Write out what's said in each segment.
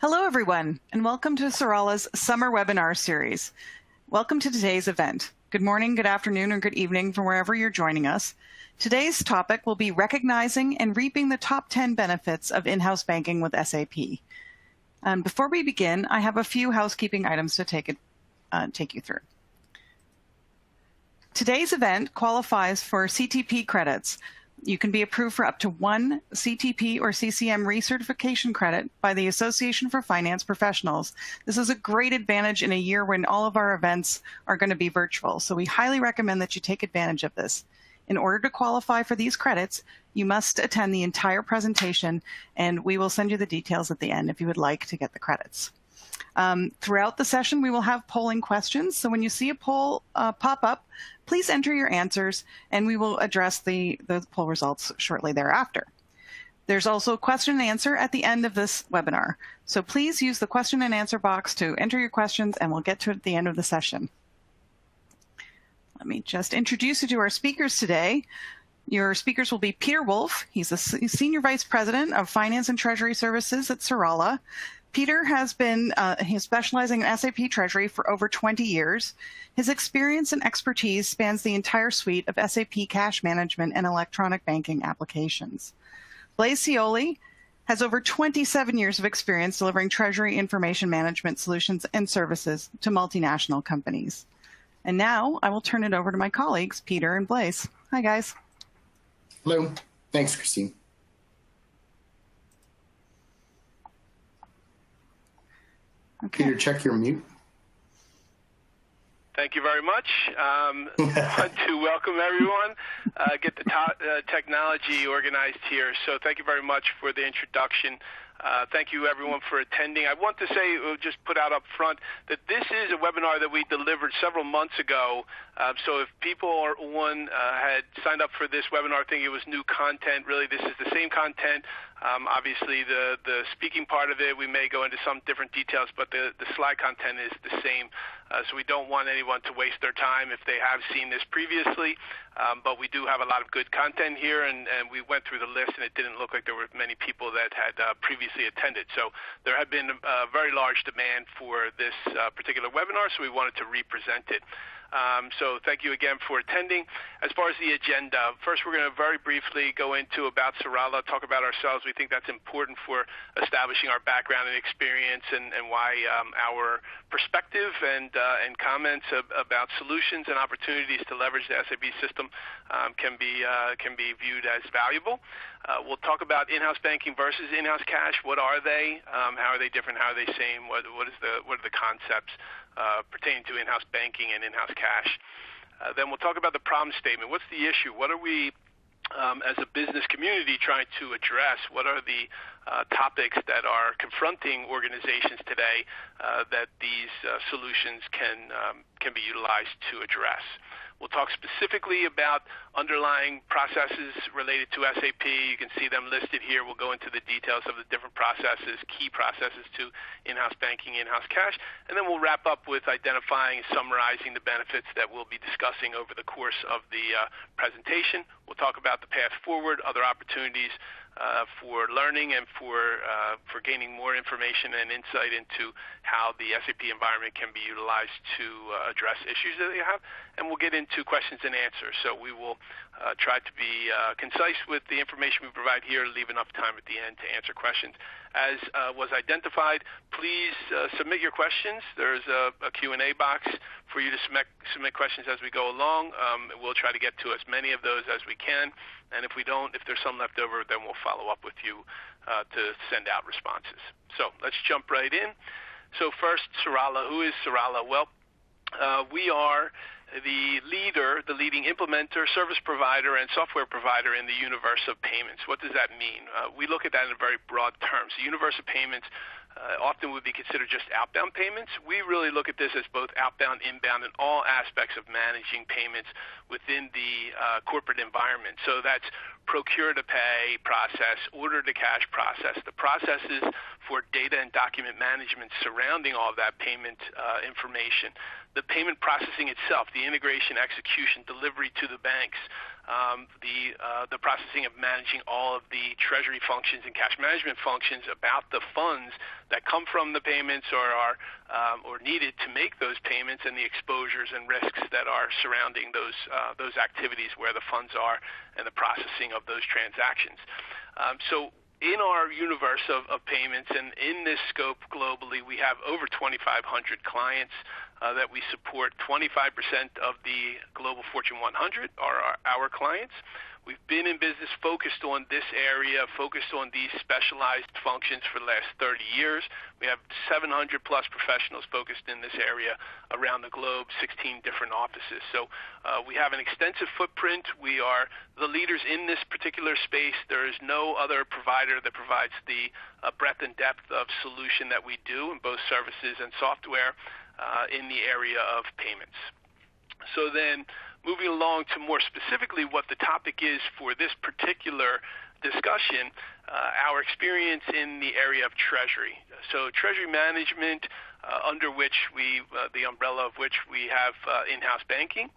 Hello, everyone, and welcome to Serrala's summer webinar series. Welcome to today's event. Good morning, good afternoon, or good evening from wherever you're joining us. Today's topic will be recognizing and reaping the top 10 benefits of in-house banking with SAP. Before we begin, I have a few housekeeping items to take you through. Today's event qualifies for CTP credits. You can be approved for up to 1 CTP or CCM recertification credit by the Association for Finance Professionals. This is a great advantage in a year when all of our events are going to be virtual, so we highly recommend that you take advantage of this. In order to qualify for these credits, you must attend the entire presentation, and we will send you the details at the end if you would like to get the credits. Throughout the session, we will have polling questions. So when you see a poll pop up, please enter your answers, and we will address the poll results shortly thereafter. There's also a question and answer at the end of this webinar. So please use the question and answer box to enter your questions, and we'll get to it at the end of the session. Let me just introduce you to our speakers today. Your speakers will be Peter Wolf. He's a Senior Vice President of Finance and Treasury Services at Serrala. Peter has been he's specializing in SAP Treasury for over 20 years. His experience and expertise spans the entire suite of SAP cash management and electronic banking applications. Blaise Cioli has over 27 years of experience delivering treasury information management solutions and services to multinational companies. And now I will turn it over to my colleagues, Peter and Blaise. Hi, guys. Hello. Thanks, Christine. Okay. Peter, check your mute. Thank you very much. Want to welcome everyone, get the technology organized here. So thank you very much for the introduction. Thank you, everyone, for attending. I want to say, just put out up front, that this is a webinar that we delivered several months ago. So if people had signed up for this webinar thinking it was new content, really this is the same content. Obviously, the speaking part of it, we may go into some different details, but the slide content is the same. So we don't want anyone to waste their time if they have seen this previously. But we do have a lot of good content here, and we went through the list, and it didn't look like there were many people that had previously attended. So there had been a very large demand for this particular webinar, so we wanted to represent it. So thank you again for attending. As far as the agenda, first we're going to very briefly go into about Serrala, talk about ourselves. We think that's important for establishing our background and experience and why our perspective and comments about solutions and opportunities to leverage the SAP system can be viewed as valuable. We'll talk about in-house banking versus in-house cash. What are they? How are they different? How are they same? What are the concepts pertaining to in-house banking and in-house cash? Then we'll talk about the problem statement. What's the issue? What are we, as a business community, trying to address? What are the topics that are confronting organizations today that these solutions can be utilized to address? We'll talk specifically about underlying processes related to SAP. You can see them listed here. We'll go into the details of the different processes, key processes to in-house banking, in-house cash, and then we'll wrap up with identifying and summarizing the benefits that we'll be discussing over the course of the presentation. We'll talk about the path forward, other opportunities for learning and for gaining more information and insight into how the SAP environment can be utilized to address issues that they have. And we'll get into questions and answers. So we will try to be concise with the information we provide here, leave enough time at the end to answer questions. As was identified, please submit your questions. There's a Q&A box for you to submit questions as we go along. We'll try to get to as many of those as we can. And if we don't, if there's some left over, then we'll follow up with you to send out responses. So let's jump right in. So first, Serrala. Who is Serrala? Well, we are the leading implementer, service provider, and software provider in the universe of payments. What does that mean? We look at that in very broad terms. The universe of payments often would be considered just outbound payments. We really look at this as both outbound, inbound, and all aspects of managing payments within the corporate environment. So that's procure-to-pay process, order-to-cash process, the processes for data and document management surrounding all of that payment information, the payment processing itself, the integration, execution, delivery to the banks, the processing of managing all of the treasury functions and cash management functions about the funds that come from the payments or are or needed to make those payments, and the exposures and risks that are surrounding those activities where the funds are and the processing of those transactions. So in our universe of payments and in this scope globally, we have over 2,500 clients that we support. 25% of the global Fortune 100 are our clients. We've been in business focused on this area, focused on these specialized functions for the last 30 years. We have 700 plus professionals focused in this area around the globe, 16 different offices. So we have an extensive footprint. We are the leaders in this particular space. There is no other provider that provides the breadth and depth of solution that we do in both services and software in the area of payments. So then, moving along to more specifically what the topic is for this particular discussion, our experience in the area of Treasury. So Treasury management, under which the umbrella of which we have in-house banking.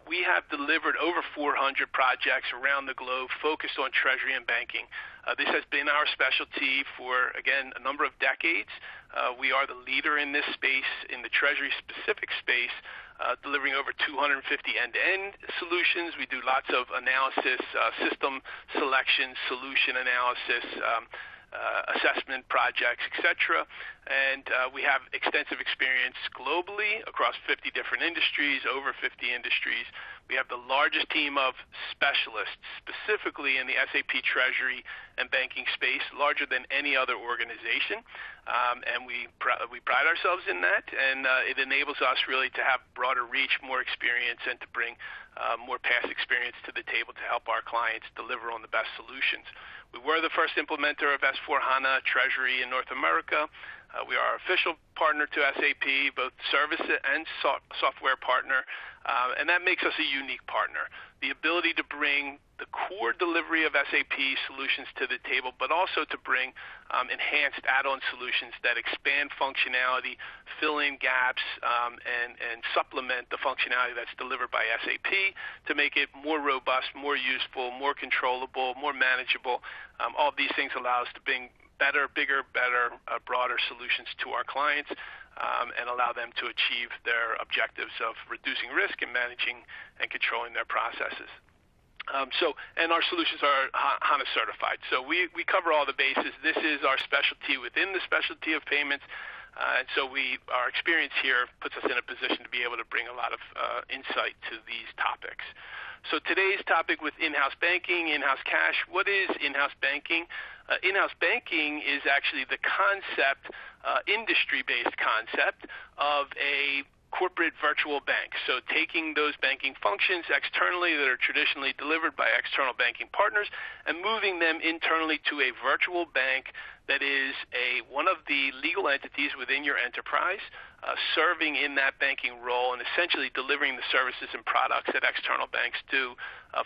We have delivered over 400 projects around the globe focused on Treasury and banking. This has been our specialty for, again, a number of decades. We are the leader in this space, in the Treasury-specific space, delivering over 250 end-to-end solutions. We do lots of analysis, system selection, solution analysis, assessment projects, etc. And we have extensive experience globally across 50 different industries, over 50 industries. We have the largest team of specialists, specifically in the SAP Treasury and banking space, larger than any other organization. And we pride ourselves in that, and it enables us really to have broader reach, more experience, and to bring more past experience to the table to help our clients deliver on the best solutions. We were the first implementer of S/4HANA Treasury in North America. We are our official partner to SAP, both service and software partner, and that makes us a unique partner. The ability to bring the core delivery of SAP solutions to the table, but also to bring enhanced add-on solutions that expand functionality, fill in gaps, and supplement the functionality that's delivered by SAP to make it more robust, more useful, more controllable, more manageable. All of these things allow us to bring better, bigger, better, broader solutions to our clients and allow them to achieve their objectives of reducing risk and managing and controlling their processes. And our solutions are HANA certified. So we cover all the bases. This is our specialty within the specialty of payments. And so our experience here puts us in a position to be able to bring a lot of insight to these topics. So today's topic with in-house banking, in-house cash. What is in-house banking? In-house banking is actually the concept, industry-based concept of a corporate virtual bank. So taking those banking functions externally that are traditionally delivered by external banking partners and moving them internally to a virtual bank that is one of the legal entities within your enterprise, serving in that banking role and essentially delivering the services and products that external banks do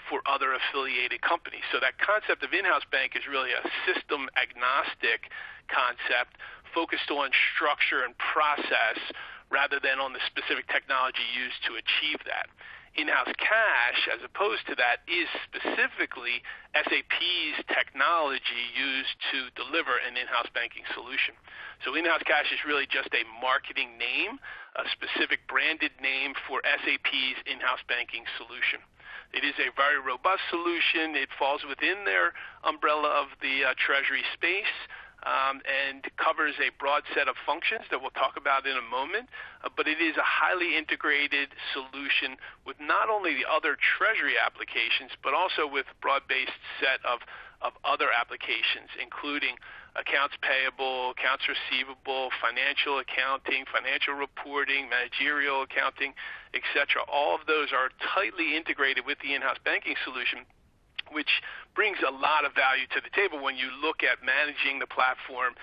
for other affiliated companies. So that concept of in-house bank is really a system agnostic concept focused on structure and process rather than on the specific technology used to achieve that. In-house cash, as opposed to that, is specifically SAP's technology used to deliver an in-house banking solution. So in-house cash is really just a marketing name, a specific branded name for SAP's in-house banking solution. It is a very robust solution. It falls within their umbrella of the Treasury space. And covers a broad set of functions that we'll talk about in a moment, but it is a highly integrated solution with not only the other Treasury applications, but also with a broad-based set of other applications, including accounts payable, accounts receivable, financial accounting, financial reporting, managerial accounting, etc. All of those are tightly integrated with the in-house banking solution, which brings a lot of value to the table when you look at managing the platform,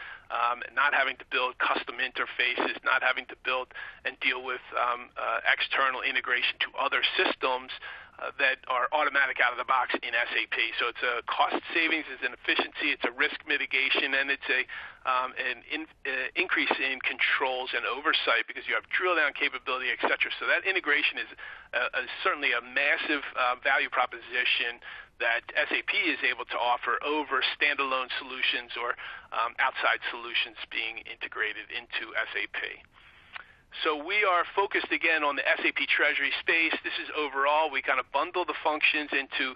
not having to build custom interfaces, not having to build and deal with external integration to other systems that are automatic out of the box in SAP. So it's a cost savings, it's an efficiency, it's a risk mitigation, and it's an increase in controls and oversight because you have drill down capability, et cetera. So that integration is certainly a massive value proposition that SAP is able to offer over standalone solutions or outside solutions being integrated into SAP. So we are focused again on the SAP Treasury space. This is overall, we kind of bundle the functions into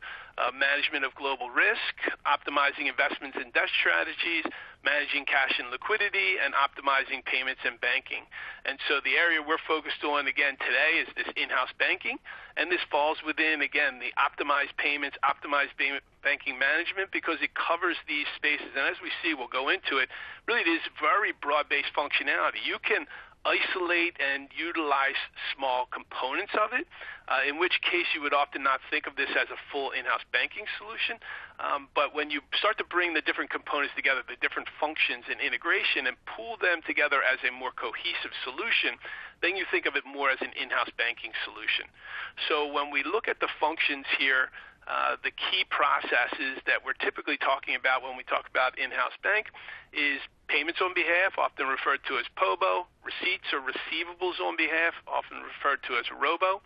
management of global risk, optimizing investments and debt strategies, managing cash and liquidity, and optimizing payments and banking. And so the area we're focused on again today is this in-house banking, and this falls within, again, the optimized payments, optimized banking management, because it covers these spaces. And as we see, we'll go into it, really it is very broad-based functionality. You can isolate and utilize small components of it, in which case you would often not think of this as a full in-house banking solution. But when you start to bring the different components together, the different functions and integration, and pull them together as a more cohesive solution, then you think of it more as an in-house banking solution. So when we look at the functions here, the key processes that we're typically talking about when we talk about in-house bank is payments on behalf, often referred to as POBO, receipts or receivables on behalf, often referred to as ROBO,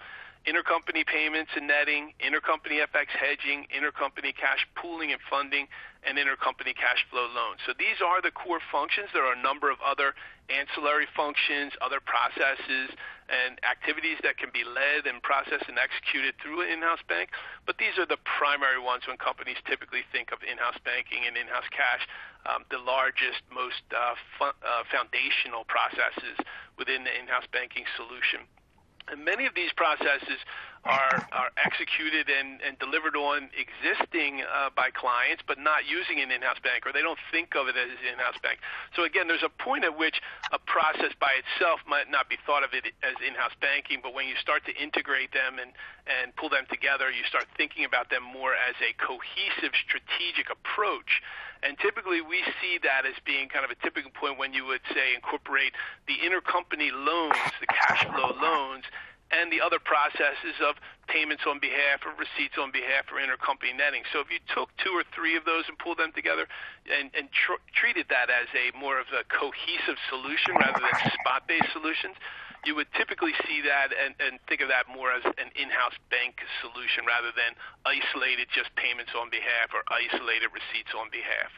intercompany payments and netting, intercompany FX hedging, intercompany cash pooling and funding, and intercompany cash flow loans. So these are the core functions. There are a number of other ancillary functions, other processes, and activities that can be led and processed and executed through an in-house bank. But these are the primary ones when companies typically think of in-house banking and in-house cash, the largest, most foundational processes within the in-house banking solution. And many of these processes are executed and delivered on existing by clients, but not using an in-house bank, or they don't think of it as an in-house bank. So again, there's a point at which a process by itself might not be thought of it as in-house banking, but when you start to integrate them and pull them together, you start thinking about them more as a cohesive strategic approach. And typically we see that as being kind of a tipping point when you would say incorporate the intercompany loans, the cash flow loans, and the other processes of payments on behalf or receipts on behalf or intercompany netting. So if you took 2 or 3 of those and pulled them together and treated that as a more of a cohesive solution rather than spot-based solutions, you would typically see that and think of that more as an in-house bank solution rather than isolated just payments on behalf or isolated receipts on behalf.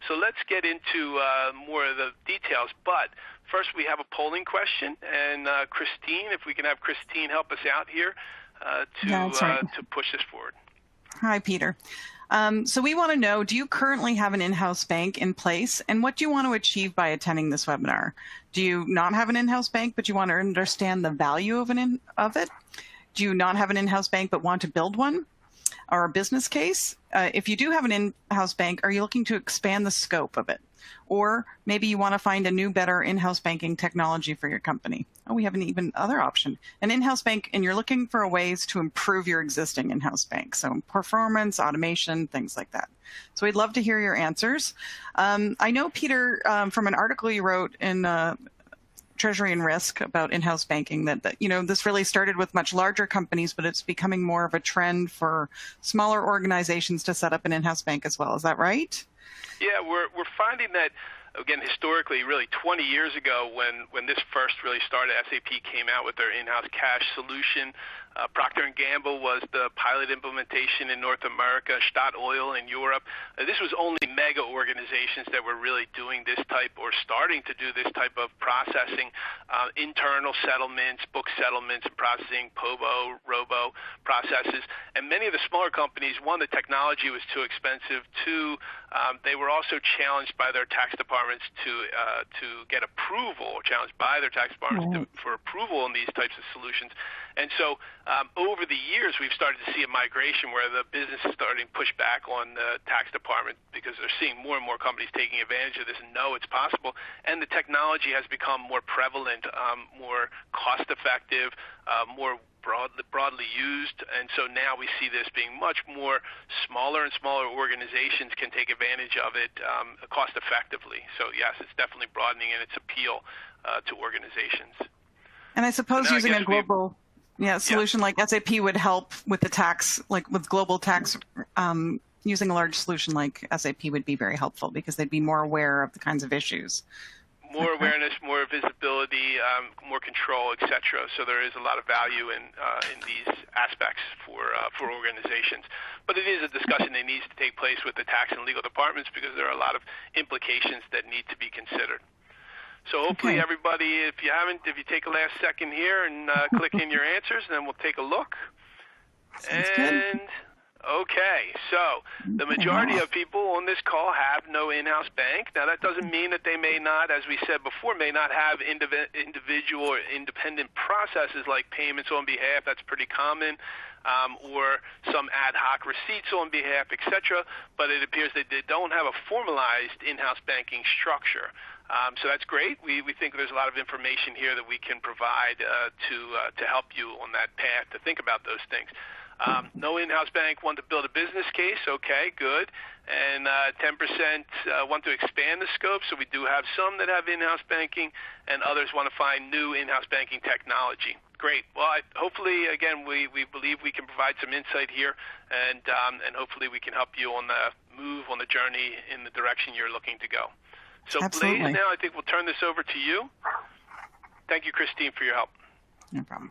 So let's get into more of the details. But first, we have a polling question, and Christine, if we can have Christine help us out here to push this forward. Hi, Peter. So we want to know, do you currently have an in-house bank in place, and what do you want to achieve by attending this webinar? Do you not have an in-house bank, but you want to understand the value of it? Do you not have an in-house bank, but want to build one? Or a business case? If you do have an in-house bank, are you looking to expand the scope of it? Or maybe you want to find a new, better in-house banking technology for your company. Oh, we have an even other option. An in-house bank, and you're looking for ways to improve your existing in-house bank. So performance, automation, things like that. So we'd love to hear your answers. I know, Peter, from an article you wrote in Treasury and Risk about in-house banking that this really started with much larger companies, but it's becoming more of a trend for smaller organizations to set up an in-house bank as well. Is that right? Yeah, we're finding that, again, historically, really 20 years ago when this first really started, SAP came out with their in-house cash solution. Procter & Gamble was the pilot implementation in North America, Statoil in Europe. This was only mega organizations that were really doing this type or starting to do this type of processing, internal settlements, book settlements, and processing, POBO, ROBO processes. And many of the smaller companies, one, the technology was too expensive. Two, they were also challenged by their tax departments to get approval, challenged by their tax departments for approval on these types of solutions. And so over the years, we've started to see a migration where the business is starting to push back on the tax department because they're seeing more and more companies taking advantage of this and know it's possible. And the technology has become more prevalent, more cost-effective, more broadly used. And so now we see this being much more smaller and smaller organizations can take advantage of it cost-effectively. So, yes, it's definitely broadening in its appeal to organizations. And I suppose using a global solution like SAP would help with the tax, like with global tax. Using a large solution like SAP would be very helpful because they'd be more aware of the kinds of issues. more awareness, more visibility, more control, etc. So there is a lot of value in these aspects for organizations. But it is a discussion that needs to take place with the tax and legal departments because there are a lot of implications that need to be considered. So hopefully everybody, if you take a last second here and click in your answers, then we'll take a look. Sounds good. Okay, so the majority of people on this call have no in-house bank. Now, that doesn't mean that they may not, as we said before, may not have individual or independent processes like payments on behalf. That's pretty common, or some ad hoc receipts on behalf, etc. But it appears that they don't have a formalized in-house banking structure. So that's great. We think there's a lot of information here that we can provide to help you on that path to think about those things. No in-house bank want to build a business case. Okay, good. And 10% want to expand the scope. So we do have some that have in-house banking, and others want to find new in-house banking technology. Great. Well, hopefully, again, we believe we can provide some insight here, and hopefully we can help you on the move on the journey in the direction you're looking to go. So, Absolutely. Blaise, now I think we'll turn this over to you. Thank you, Christine, for your help. No problem.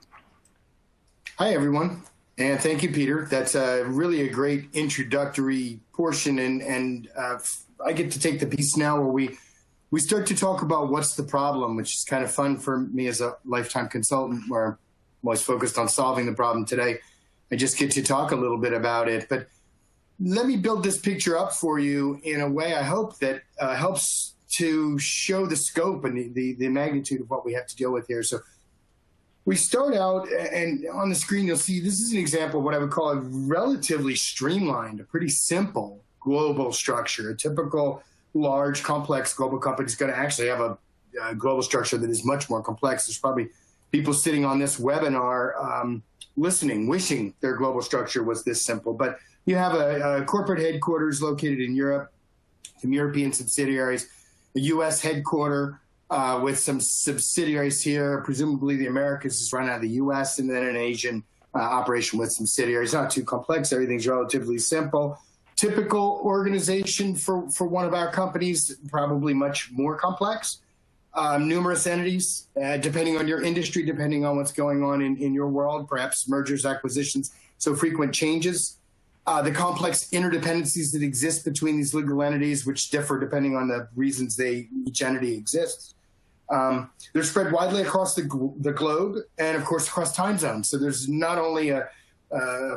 Hi, everyone. And thank you, Peter. That's really a great introductory portion. And I get to take the piece now where we start to talk about what's the problem, which is kind of fun for me as a lifetime consultant where I'm always focused on solving the problem. Today, I just get to talk a little bit about it. But let me build this picture up for you in a way I hope that helps to show the scope and the magnitude of what we have to deal with here. So we start out, and on the screen you'll see this is an example of what I would call a relatively streamlined, a pretty simple global structure. A typical large, complex global company is going to actually have a global structure that is much more complex. There's probably people sitting on this webinar listening, wishing their global structure was this simple. But you have a corporate headquarters located in Europe, some European subsidiaries, a U.S. headquarter with some subsidiaries here. Presumably the Americas is run out of the U.S. and then an Asian operation with subsidiaries. Not too complex. Everything's relatively simple. Typical organization for one of our companies, probably much more complex. Numerous entities, depending on your industry, depending on what's going on in your world, perhaps mergers, acquisitions, so frequent changes. The complex interdependencies that exist between these legal entities, which differ depending on the reasons each entity exists. They're spread widely across the globe and, of course, across time zones. So there's not only a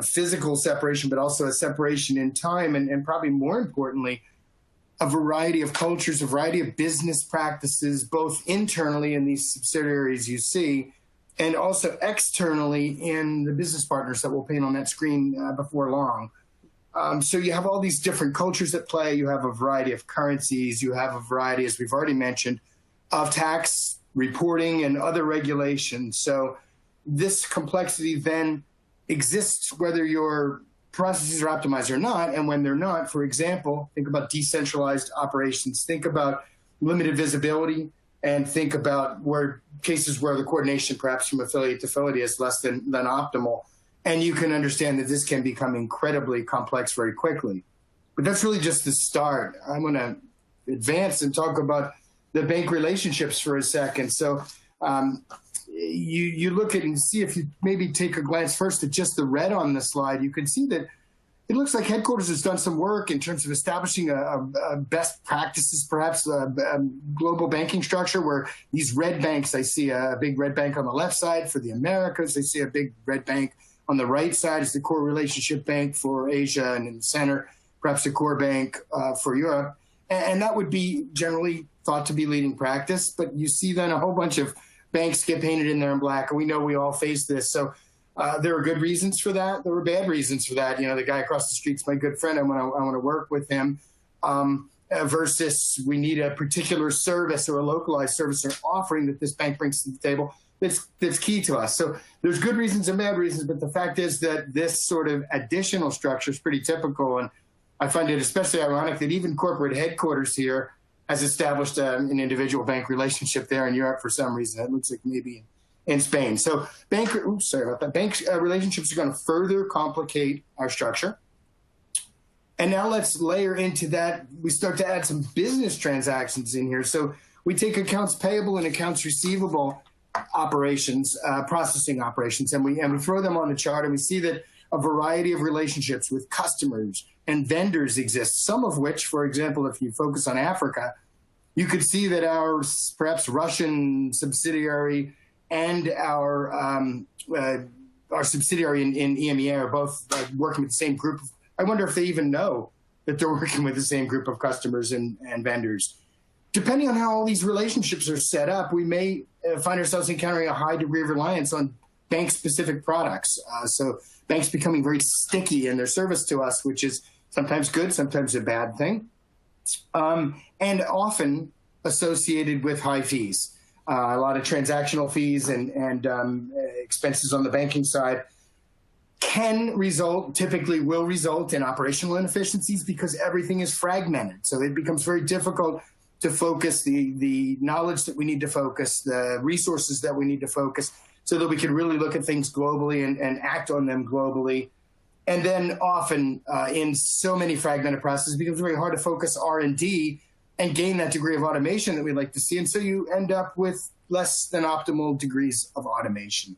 physical separation, but also a separation in time, and probably more importantly, a variety of cultures, a variety of business practices, both internally in these subsidiaries you see, and also externally in the business partners that we'll paint on that screen before long. So you have all these different cultures at play. You have a variety of currencies. You have a variety, as we've already mentioned, of tax reporting and other regulations. So this complexity then exists whether your processes are optimized or not. And when they're not, for example, think about decentralized operations, think about limited visibility, and think about cases where the coordination perhaps from affiliate to affiliate is less than optimal. And you can understand that this can become incredibly complex very quickly. But that's really just the start. I'm going to advance and talk about the bank relationships for a second. So you look at and see, if you maybe take a glance first at just the red on the slide, you can see that it looks like headquarters has done some work in terms of establishing a best practices, perhaps a global banking structure where these red banks, I see a big red bank on the left side for the Americas. I see a big red bank on the right side is the core relationship bank for Asia, and in the center, perhaps a core bank for Europe. And that would be generally thought to be leading practice. But you see then a whole bunch of banks get painted in there in black, and we know we all face this. So there are good reasons for that. There were bad reasons for that. You know, the guy across the street's my good friend. I want to work with him. Versus we need a particular service or a localized service or offering that this bank brings to the table that's key to us. So there's good reasons and bad reasons, but the fact is that this sort of additional structure is pretty typical. And I find it especially ironic that even corporate headquarters here has established an individual bank relationship there in Europe for some reason. It looks like maybe in Spain. So bank relationships are going to further complicate our structure. And now let's layer into that. We start to add some business transactions in here. So we take accounts payable and accounts receivable operations, processing operations, and we throw them on the chart, and we see that a variety of relationships with customers and vendors exist, some of which, for example, if you focus on Africa, you could see that our perhaps Russian subsidiary and our subsidiary in EMEA are both working with the same group. I wonder if they even know that they're working with the same group of customers and vendors. Depending on how all these relationships are set up, we may find ourselves encountering a high degree of reliance on bank-specific products. So banks becoming very sticky in their service to us, which is sometimes good, sometimes a bad thing, and often associated with high fees. A lot of transactional fees and expenses on the banking side typically will result in operational inefficiencies because everything is fragmented. So it becomes very difficult to focus the knowledge that we need to focus, the resources that we need to focus, so that we can really look at things globally and act on them globally. And then often in so many fragmented processes, it becomes very hard to focus R&D and gain that degree of automation that we'd like to see. And so you end up with less than optimal degrees of automation.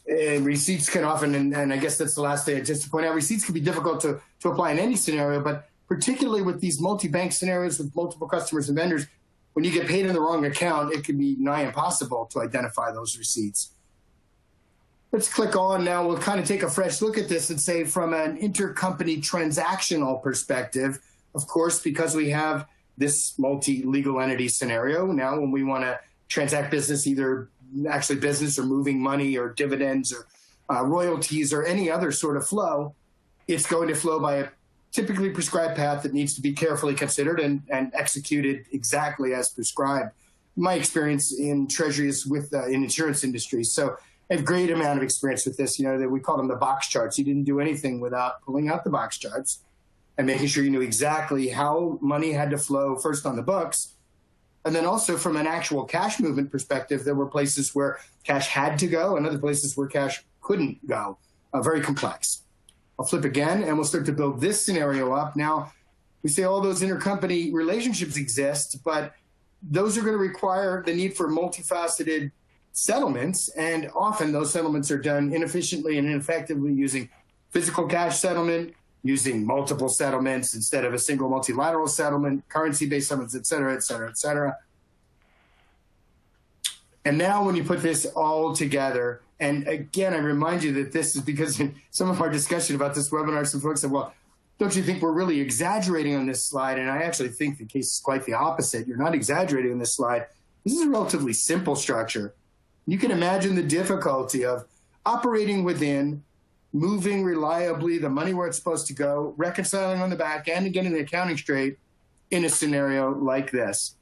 Receipts can often, and I guess that's the last thing just to point out, receipts can be difficult to apply in any scenario, but particularly with these multi-bank scenarios with multiple customers and vendors, when you get paid in the wrong account, it can be nigh impossible to identify those receipts. Let's click on now. We'll kind of take a fresh look at this and say from an intercompany transactional perspective, of course, because we have this multi-legal entity scenario. Now, when we want to transact business, either actually business or moving money or dividends or royalties or any other sort of flow, it's going to flow by a typically prescribed path that needs to be carefully considered and executed exactly as prescribed. My experience in Treasury is with in insurance industry. So I have a great amount of experience with this. You know, that we call them the box charts. You didn't do anything without pulling out the box charts and making sure you knew exactly how money had to flow first on the books. And then also from an actual cash movement perspective, there were places where cash had to go and other places where cash couldn't go. Very complex. I'll flip again and we'll start to build this scenario up. Now, we say all those intercompany relationships exist, but those are going to require the need for multifaceted settlements, and often those settlements are done inefficiently and ineffectively using physical cash settlement, using multiple settlements instead of a single multilateral settlement, currency-based settlements, et cetera, et cetera, et cetera. And now when you put this all together, and again, I remind you that this is because in some of our discussion about this webinar, some folks said, well, don't you think we're really exaggerating on this slide? And I actually think the case is quite the opposite. You're not exaggerating on this slide. This is a relatively simple structure. You can imagine the difficulty of operating within, moving reliably the money where it's supposed to go, reconciling on the back end and getting the accounting straight in a scenario like this.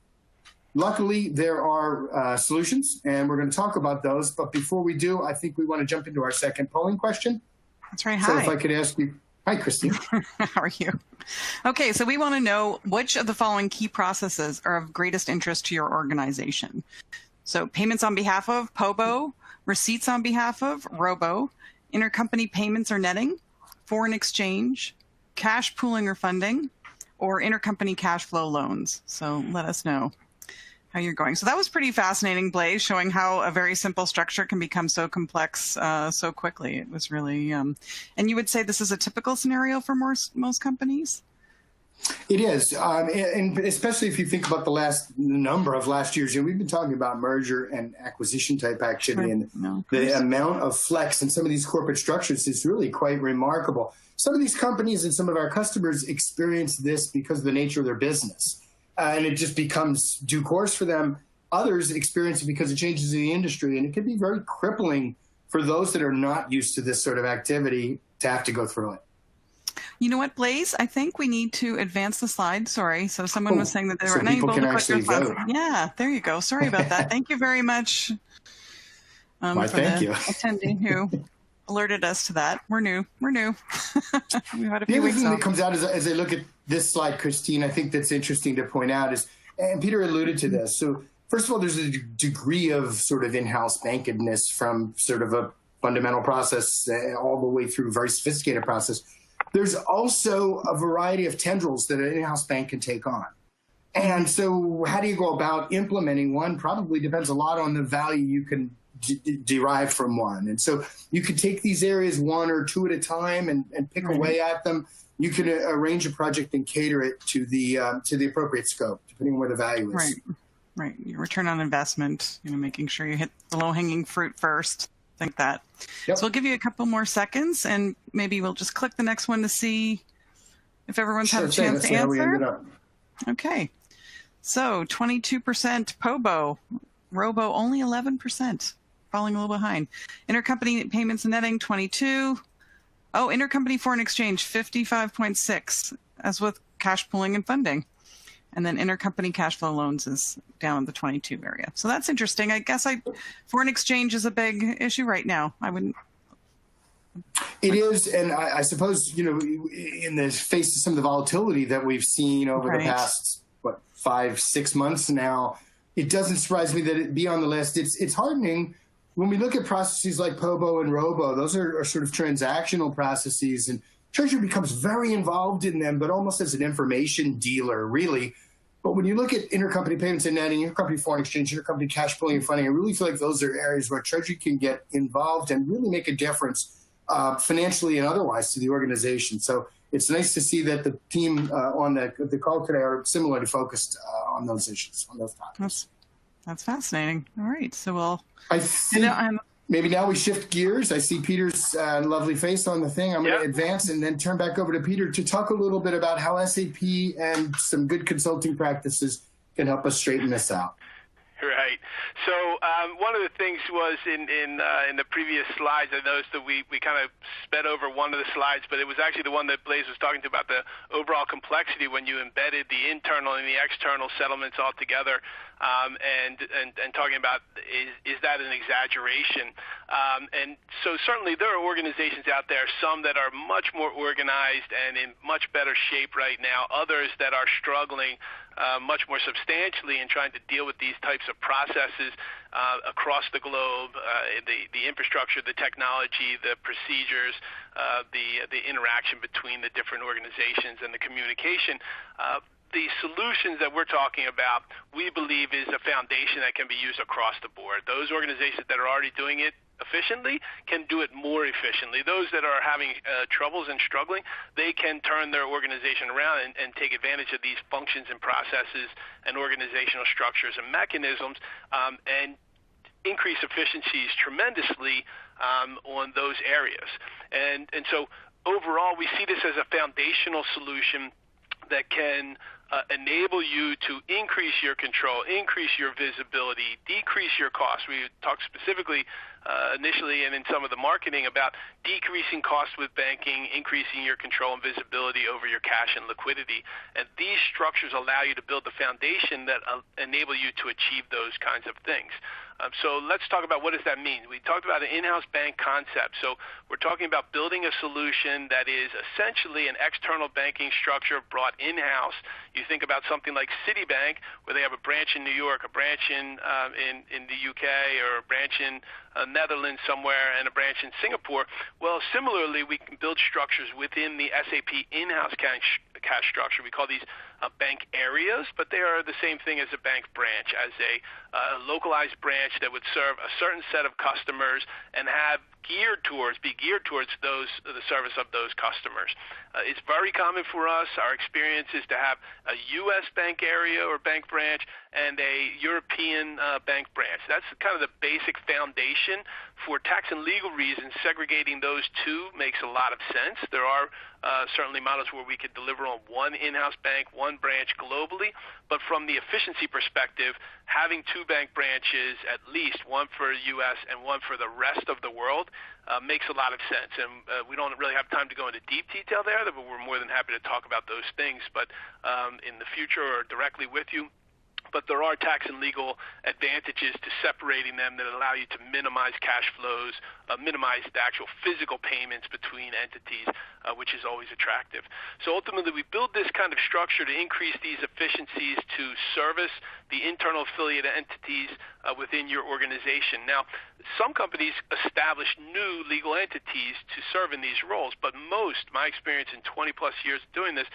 Luckily, there are solutions, and we're going to talk about those. But before we do, I think we want to jump into our second polling question. That's right. So Hi. if I could ask you, hi, Christine. How are you? Okay, so we want to know which of the following key processes are of greatest interest to your organization. So payments on behalf of, POBO, receipts on behalf of, ROBO, intercompany payments or netting, foreign exchange, cash pooling or funding, or intercompany cash flow loans. So let us know how you're going. So that was pretty fascinating, Blaise, showing how a very simple structure can become so complex so quickly. It was really, and you would say this is a typical scenario for most companies? It is, and especially if you think about the last years. You know, we've been talking about merger and acquisition type activity, and the amount of flex in some of these corporate structures is really quite remarkable. Some of these companies and some of our customers experience this because of the nature of their business, and it just becomes due course for them. Others experience it because it changes in the industry, and it can be very crippling for those that are not used to this sort of activity to have to go through it. You know what, Blaise? I think we need to advance the slide. Sorry. So someone was saying that they were unable to click their slide. Yeah, there you go. Sorry about that. Thank you very much for the attendee who alerted us to that. We're new. We've had a few weeks thing off. that comes out as I look at this slide, Christine, I think that's interesting to point out is, and Peter alluded to this. So first of all, there's a degree of sort of in-house bankedness from sort of a fundamental process all the way through a very sophisticated process. There's also a variety of tendrils that an in-house bank can take on. And so how do you go about implementing one? Probably depends a lot on the value you can derive from one. And so you could take these areas one or two at a time and pick away at them. You can arrange a project and cater it to the appropriate scope, depending on where the value is. Right. Your return on investment, making sure you hit the low-hanging fruit first, like that. Yep. So we'll give you a couple more seconds, and maybe we'll just click the next one to see if everyone's had a chance to answer. Okay. So 22% POBO, Robo only 11%, falling a little behind. Intercompany payments and netting 22. Oh, intercompany foreign exchange 55.6, as with cash pooling and funding. And then intercompany cash flow loans is down the 22 area. So that's interesting. I guess foreign exchange is a big issue right now. It is, and I suppose, in the face of some of the volatility that we've seen over the past, 5-6 months now, it doesn't surprise me that it be on the list. It's heartening when we look at processes like POBO and ROBO. Those are sort of transactional processes, and Treasury becomes very involved in them, but almost as an information dealer, really. But when you look at intercompany payments and netting, intercompany foreign exchange, intercompany cash pooling and funding, I really feel like those are areas where Treasury can get involved and really make a difference financially and otherwise to the organization. So it's nice to see that the team on the call today are similarly focused on those issues, on those topics. That's fascinating. All right, so I think maybe now we shift gears. I see Peter's lovely face on the thing. I'm going to advance and then turn back over to Peter to talk a little bit about how SAP and some good consulting practices can help us straighten this out. Right. So one of the things was in the previous slides, I noticed that we kind of sped over one of the slides, but it was actually the one that Blaise was talking to about the overall complexity when you embedded the internal and the external settlements all together, and talking about is that an exaggeration? And so certainly there are organizations out there, some that are much more organized and in much better shape right now, others that are struggling much more substantially in trying to deal with these types of processes across the globe, the infrastructure, the technology, the procedures, the interaction between the different organizations and the communication. The solutions that we're talking about, we believe, is a foundation that can be used across the board. Those organizations that are already doing it efficiently can do it more efficiently. Those that are having troubles and struggling, they can turn their organization around and take advantage of these functions and processes and organizational structures and mechanisms and increase efficiencies tremendously on those areas. And so overall, we see this as a foundational solution that can enable you to increase your control, increase your visibility, decrease your costs. We talked specifically initially and in some of the marketing about decreasing costs with banking, increasing your control and visibility over your cash and liquidity. And these structures allow you to build the foundation that enable you to achieve those kinds of things. So let's talk about what does that mean. We talked about an in-house bank concept. So we're talking about building a solution that is essentially an external banking structure brought in-house. You think about something like Citibank, where they have a branch in New York, a branch in the UK, or a branch in Netherlands somewhere, and a branch in Singapore. Well, similarly, we can build structures within the SAP in-house cash structure. We call these bank areas, but they are the same thing as a bank branch, as a localized branch that would serve a certain set of customers and be geared towards the service of those customers. It's very common for us. Our experience is to have a U.S. bank area or bank branch and a European bank branch. That's kind of the basic foundation. For tax and legal reasons, segregating those two makes a lot of sense. There are certainly models where we could deliver on one in-house bank, one branch globally, but from the efficiency perspective, having two bank branches, at least one for the U.S. and one for the rest of the world, makes a lot of sense. And we don't really have time to go into deep detail there, but we're more than happy to talk about those things. But in the future or directly with you, but there are tax and legal advantages to separating them that allow you to minimize cash flows, minimize the actual physical payments between entities, which is always attractive. So ultimately, we build this kind of structure to increase these efficiencies to service the internal affiliate entities within your organization. Now, some companies establish new legal entities to serve in these roles, but my experience in 20-plus years doing this,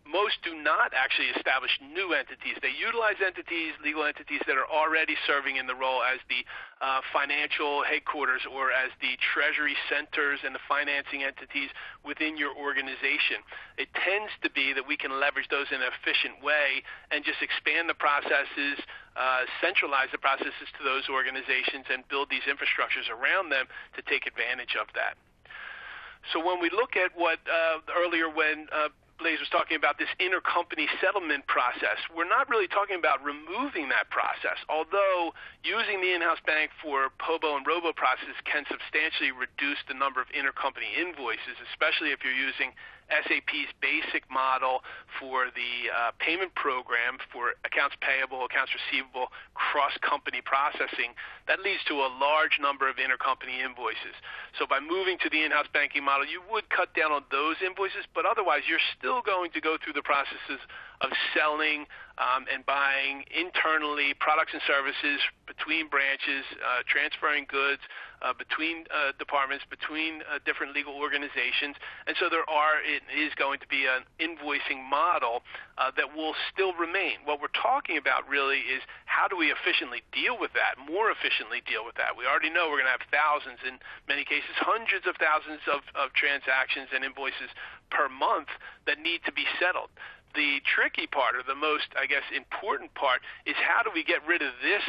most do not actually establish new entities. They utilize entities, legal entities that are already serving in the role as the financial headquarters or as the treasury centers and the financing entities within your organization. It tends to be that we can leverage those in an efficient way and just expand the processes, centralize the processes to those organizations, and build these infrastructures around them to take advantage of that. So when we look at what earlier when Blaise was talking about this intercompany settlement process, we're not really talking about removing that process, although using the in-house bank for POBO and ROBO processes can substantially reduce the number of intercompany invoices, especially if you're using SAP's basic model for the payment program for accounts payable, accounts receivable, cross-company processing. That leads to a large number of intercompany invoices. So by moving to the in-house banking model, you would cut down on those invoices, but otherwise you're still going to go through the processes of selling and buying internally products and services between branches, transferring goods between departments, between different legal organizations. And so it is going to be an invoicing model that will still remain. What we're talking about really is how do we efficiently deal with that, more efficiently deal with that. We already know we're going to have thousands, in many cases hundreds of thousands of transactions and invoices per month that need to be settled. The tricky part, or the most, I guess, important part, is how do we get rid of this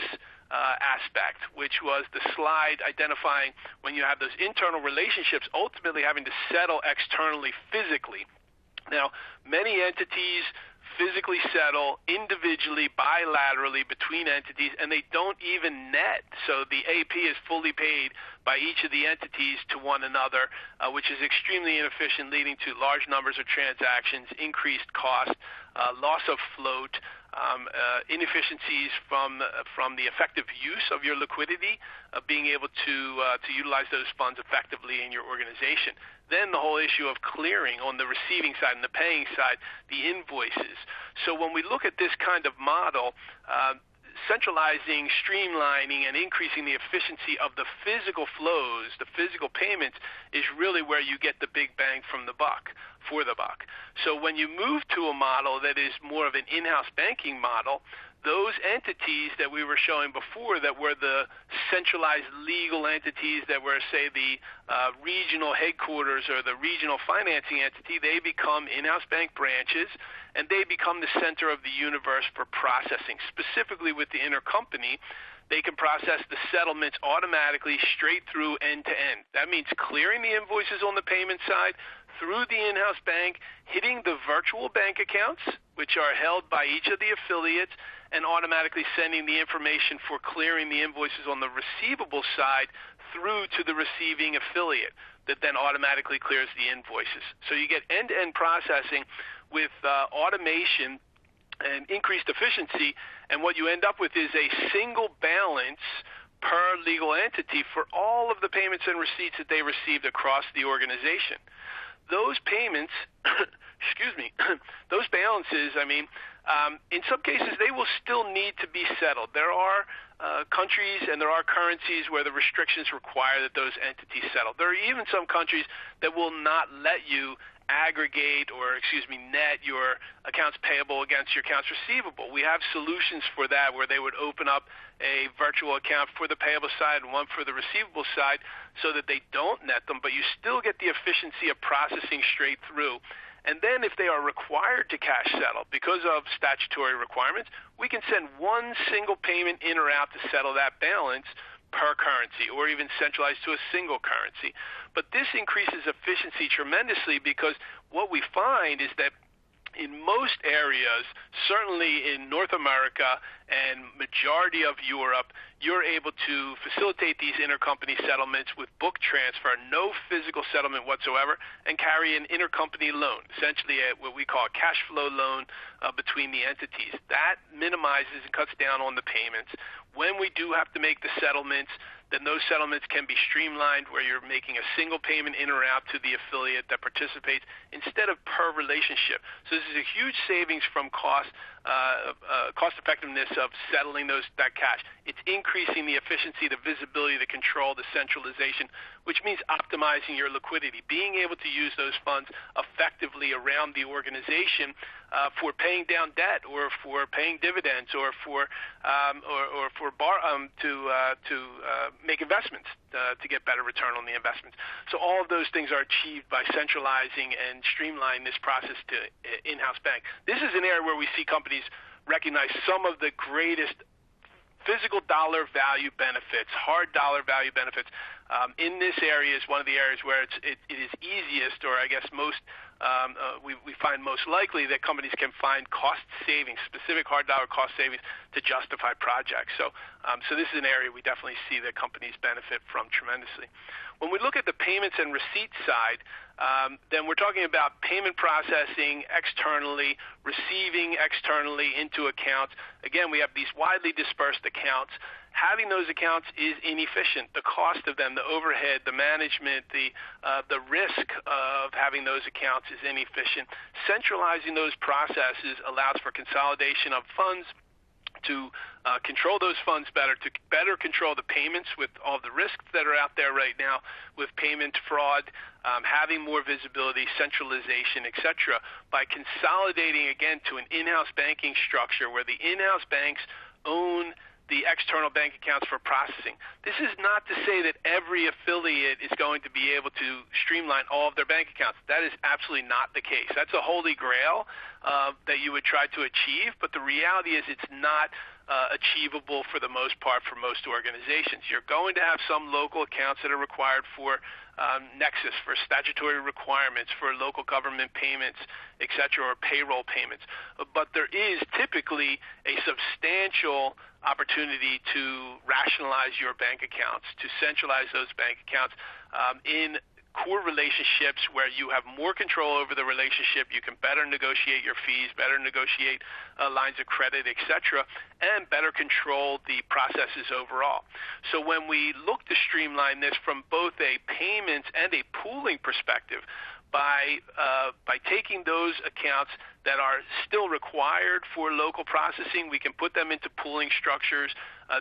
aspect, which was the slide identifying when you have those internal relationships ultimately having to settle externally physically. Now, many entities physically settle individually, bilaterally between entities, and they don't even net. So the AP is fully paid by each of the entities to one another, which is extremely inefficient, leading to large numbers of transactions, increased cost, loss of float, inefficiencies from the effective use of your liquidity, being able to utilize those funds effectively in your organization. Then the whole issue of clearing on the receiving side and the paying side, the invoices. So when we look at this kind of model, centralizing, streamlining, and increasing the efficiency of the physical flows, the physical payments, is really where you get the big bang for the buck. So when you move to a model that is more of an in-house banking model, those entities that we were showing before that were the centralized legal entities that were, say, the regional headquarters or the regional financing entity, they become in-house bank branches, and they become the center of the universe for processing. Specifically with the intercompany, they can process the settlements automatically straight through end to end. That means clearing the invoices on the payment side through the in-house bank, hitting the virtual bank accounts, which are held by each of the affiliates, and automatically sending the information for clearing the invoices on the receivable side through to the receiving affiliate that then automatically clears the invoices. So you get end-to-end processing with automation and increased efficiency, and what you end up with is a single balance per legal entity for all of the payments and receipts that they received across the organization. Those payments, those balances, in some cases, they will still need to be settled. There are countries and there are currencies where the restrictions require that those entities settle. There are even some countries that will not let you aggregate or, net your accounts payable against your accounts receivable. We have solutions for that where they would open up a virtual account for the payable side and one for the receivable side so that they don't net them, but you still get the efficiency of processing straight through. And then if they are required to cash settle because of statutory requirements, we can send one single payment in or out to settle that balance per currency, or even centralized to a single currency. But this increases efficiency tremendously because what we find is that in most areas, certainly in North America and majority of Europe, you're able to facilitate these intercompany settlements with book transfer, no physical settlement whatsoever, and carry an intercompany loan, essentially what we call a cash flow loan between the entities. That minimizes and cuts down on the payments. When we do have to make the settlements, then those settlements can be streamlined, where you're making a single payment in or out to the affiliate that participates instead of per relationship. So this is a huge savings from cost effectiveness of settling that cash. It's increasing the efficiency, the visibility, the control, the centralization, which means optimizing your liquidity, being able to use those funds effectively around the organization for paying down debt, or for paying dividends, or to make investments to get better return on the investments. So all of those things are achieved by centralizing and streamlining this process to in-house bank. This is an area where we see companies recognize some of the greatest physical dollar value benefits, hard dollar value benefits. In this area is one of the areas where it is easiest, or I guess we find most likely that companies can find cost savings, specific hard dollar cost savings, to justify projects. So this is an area we definitely see that companies benefit from tremendously. When we look at the payments and receipts side, then we're talking about payment processing externally, receiving externally into accounts. Again, we have these widely dispersed accounts. Having those accounts is inefficient. The cost of them, the overhead, the management, the risk of having those accounts is inefficient. Centralizing those processes allows for consolidation of funds, to control those funds better, to better control the payments with all the risks that are out there right now with payment fraud, having more visibility, centralization, etc. By consolidating, again, to an in-house banking structure where the in-house banks own the external bank accounts for processing. This is not to say that every affiliate is going to be able to streamline all of their bank accounts. That is absolutely not the case. That's a holy grail that you would try to achieve, but the reality is it's not achievable for the most part for most organizations. You're going to have some local accounts that are required for nexus, for statutory requirements, for local government payments, etc., or payroll payments. But there is typically a substantial opportunity to rationalize your bank accounts, to centralize those bank accounts in core relationships where you have more control over the relationship. You can better negotiate your fees, better negotiate lines of credit, etc., and better control the processes overall. So when we look to streamline this from both a payments and a pooling perspective, by taking those accounts that are still required for local processing, we can put them into pooling structures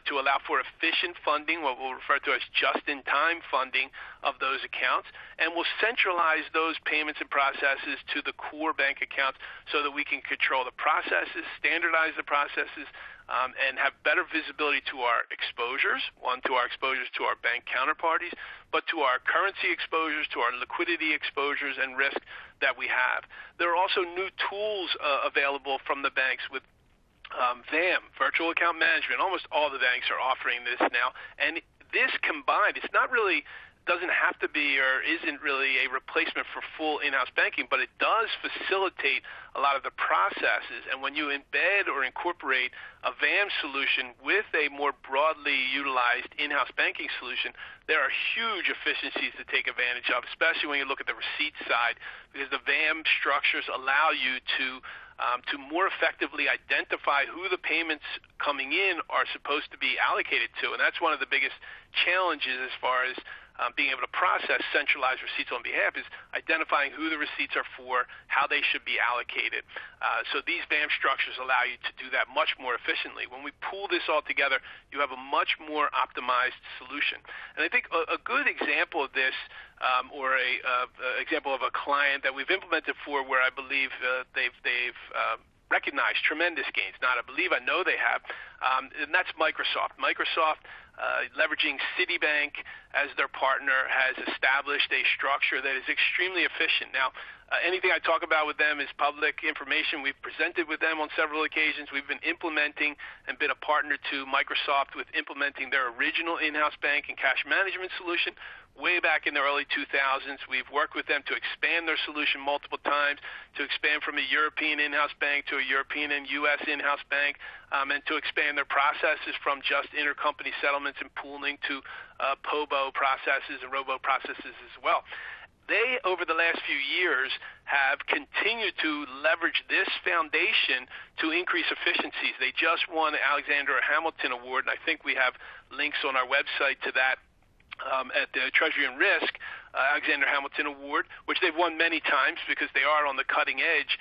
to allow for efficient funding, what we'll refer to as just-in-time funding of those accounts, and we'll centralize those payments and processes to the core bank accounts so that we can control the processes, standardize the processes, and have better visibility to our exposures, to our exposures to our bank counterparties, but to our currency exposures, to our liquidity exposures and risk that we have. There are also new tools available from the banks with VAM, virtual account management. Almost all the banks are offering this now. And this combined, it's not really, doesn't have to be or isn't really a replacement for full in-house banking, but it does facilitate a lot of the processes. And when you embed or incorporate a VAM solution with a more broadly utilized in-house banking solution, there are huge efficiencies to take advantage of, especially when you look at the receipt side, because the VAM structures allow you to more effectively identify who the payments coming in are supposed to be allocated to. And that's one of the biggest challenges as far as being able to process centralized receipts on behalf, is identifying who the receipts are for, how they should be allocated. So these VAM structures allow you to do that much more efficiently. When we pool this all together, you have a much more optimized solution. And I think a good example of this, or a example of a client that we've implemented for, where I believe they've recognized tremendous gains. Not I believe, I know they have, and that's Microsoft. Microsoft, leveraging Citibank as their partner, has established a structure that is extremely efficient. Now, anything I talk about with them is public information. We've presented with them on several occasions. We've been implementing and been a partner to Microsoft with implementing their original in-house bank and cash management solution way back in the early 2000s. We've worked with them to expand their solution multiple times, to expand from a European in-house bank to a European and U.S. in-house bank, and to expand their processes from just intercompany settlements and pooling to POBO processes and robo processes as well. They, over the last few years, have continued to leverage this foundation to increase efficiencies. They just won the Alexander Hamilton Award, and I think we have links on our website to that at the Treasury and Risk Alexander Hamilton Award, which they've won many times because they are on the cutting edge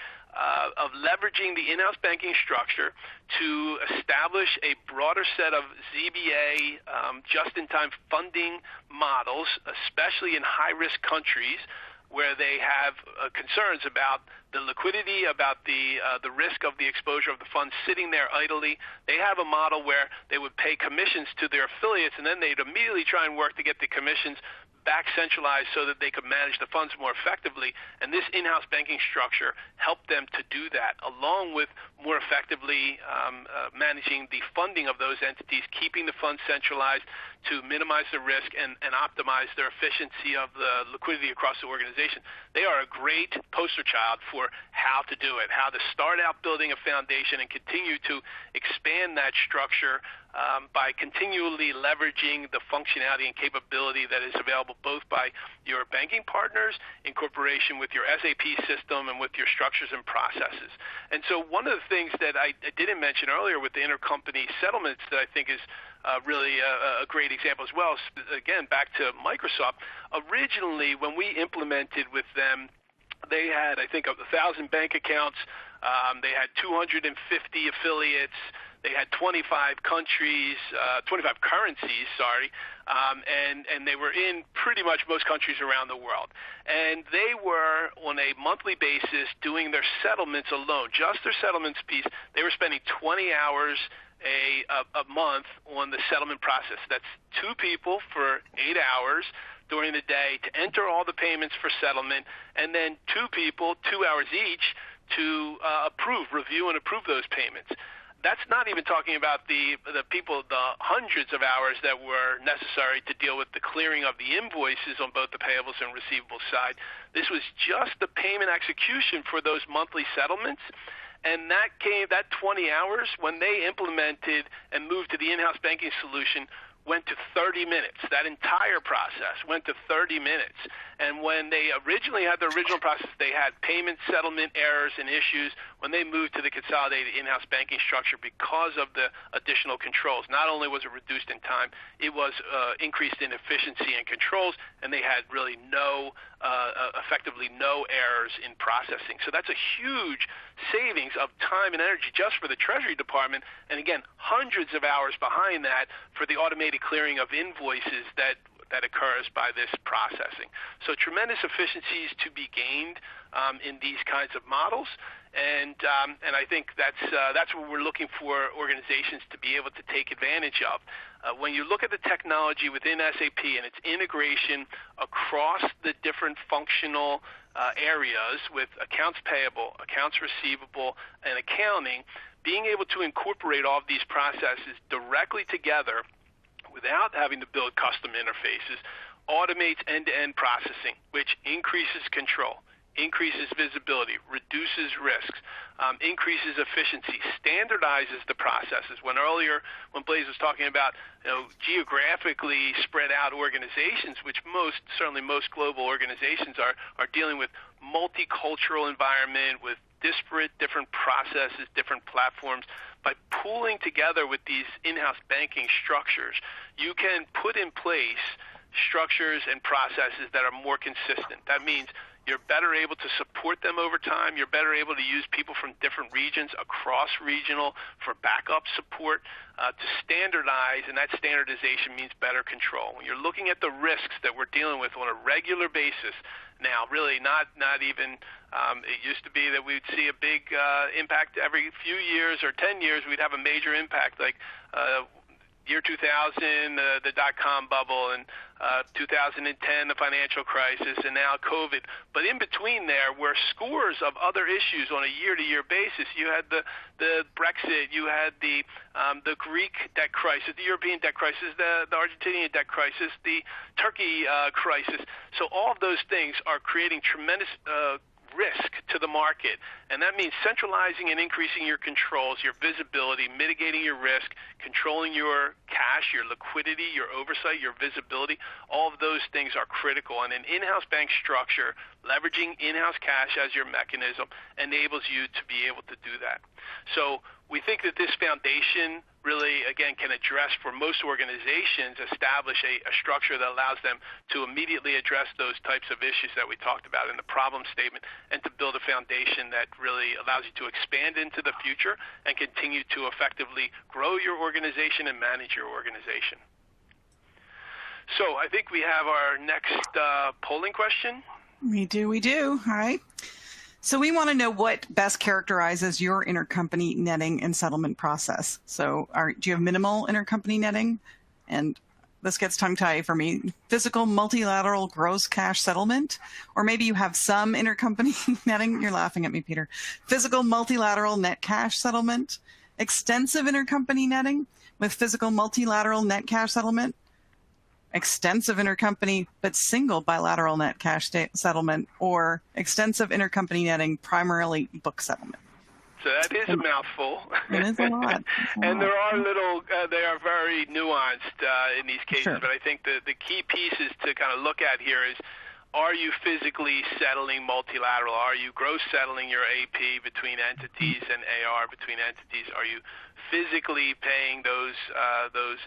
of leveraging the in-house banking structure to establish a broader set of ZBA just-in-time funding models, especially in high-risk countries where they have concerns about the liquidity, about the risk of the exposure of the funds sitting there idly. They have a model where they would pay commissions to their affiliates, and then they'd immediately try and work to get the commissions back centralized so that they could manage the funds more effectively. And this in-house banking structure helped them to do that, along with more effectively managing the funding of those entities, keeping the funds centralized to minimize the risk and optimize their efficiency of the liquidity across the organization. They are a great poster child for how to do it, how to start out building a foundation and continue to expand that structure by continually leveraging the functionality and capability that is available both by your banking partners in cooperation with your SAP system and with your structures and processes. And so one of the things that I didn't mention earlier with the intercompany settlements that I think is really a great example as well, again, back to Microsoft. Originally, when we implemented with them, they had, I think, 1,000 bank accounts. They had 250 affiliates. They had 25 countries, 25 currencies, and they were in pretty much most countries around the world. And they were, on a monthly basis, doing their settlements alone, just their settlements piece. They were spending 20 hours a month on the settlement process. That's 2 people for 8 hours during the day to enter all the payments for settlement, and then 2 people, 2 hours each, to review and approve those payments. That's not even talking about the people, the hundreds of hours that were necessary to deal with the clearing of the invoices on both the payables and receivables side. This was just the payment execution for those monthly settlements. And that 20 hours, when they implemented and moved to the in-house banking solution, went to 30 minutes. That entire process went to 30 minutes. And when they originally had the original process, they had payment settlement errors and issues. When they moved to the consolidated in-house banking structure, because of the additional controls, not only was it reduced in time, it was increased in efficiency and controls, and they had really effectively no errors in processing. So that's a huge savings of time and energy just for the Treasury Department, and again, hundreds of hours behind that for the automated clearing of invoices that occurs by this processing. So tremendous efficiencies to be gained in these kinds of models, and I think that's what we're looking for organizations to be able to take advantage of. When you look at the technology within SAP and its integration across the different functional areas with accounts payable, accounts receivable, and accounting, being able to incorporate all of these processes directly together without having to build custom interfaces automates end-to-end processing, which increases control, increases visibility, reduces risks, increases efficiency, standardizes the processes. When Blaise was talking about geographically spread out organizations, which most global organizations are dealing with multicultural environment with disparate different processes, different platforms. By pooling together with these in-house banking structures, you can put in place structures and processes that are more consistent. That means you're better able to support them over time. You're better able to use people from different regions, across regional, for backup support, to standardize, and that standardization means better control. When you're looking at the risks that we're dealing with on a regular basis, now really not even, it used to be that we'd see a big impact every few years or 10 years, we'd have a major impact, like year 2000, the dot-com bubble, and 2010, the financial crisis, and now COVID. But in between there were scores of other issues on a year-to-year basis. You had the Brexit, you had the Greek debt crisis, the European debt crisis, the Argentinian debt crisis, the Turkey crisis. So all of those things are creating tremendous risk to the market, and that means centralizing and increasing your controls, your visibility, mitigating your risk, controlling your cash, your liquidity, your oversight, your visibility, all of those things are critical. And an in-house bank structure, leveraging in-house cash as your mechanism, enables you to be able to do that. So we think that this foundation really, again, can address, for most organizations, establish a structure that allows them to immediately address those types of issues that we talked about in the problem statement, and to build a foundation that really allows you to expand into the future and continue to effectively grow your organization and manage your organization. So I think we have our next polling question. We do. All right. So we want to know what best characterizes your intercompany netting and settlement process. So do you have minimal intercompany netting? And this gets tongue-tied for me. Physical multilateral gross cash settlement? Or maybe you have some intercompany netting. You're laughing at me, Peter. Physical multilateral net cash settlement? Extensive intercompany netting with physical multilateral net cash settlement? Extensive intercompany but single bilateral net cash settlement, or extensive intercompany netting, primarily book settlement? So that is a mouthful. It is a lot. And there are they are very nuanced in these cases, Sure. But I think the key pieces to kind of look at here is, are you physically settling multilateral? Are you gross settling your AP between entities and AR between entities? Are you physically paying those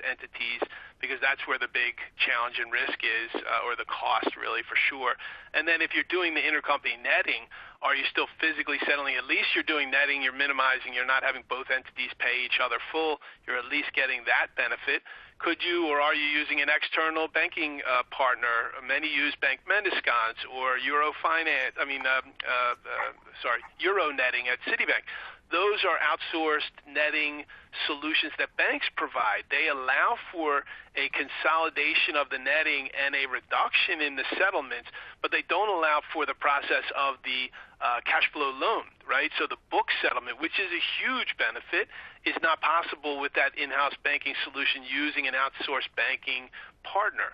entities? Because that's where the big challenge and risk is, or the cost, really, for sure. And then if you're doing the intercompany netting, are you still physically settling? At least you're doing netting, you're minimizing, you're not having both entities pay each other full. You're at least getting that benefit. Could you, or are you using an external banking partner? Many use Bank Mendiscans or Euro netting at Citibank. Those are outsourced netting solutions that banks provide. They allow for a consolidation of the netting and a reduction in the settlements, but they don't allow for the process of the cash flow loan, right? So the book settlement, which is a huge benefit, is not possible with that in-house banking solution using an outsourced banking partner.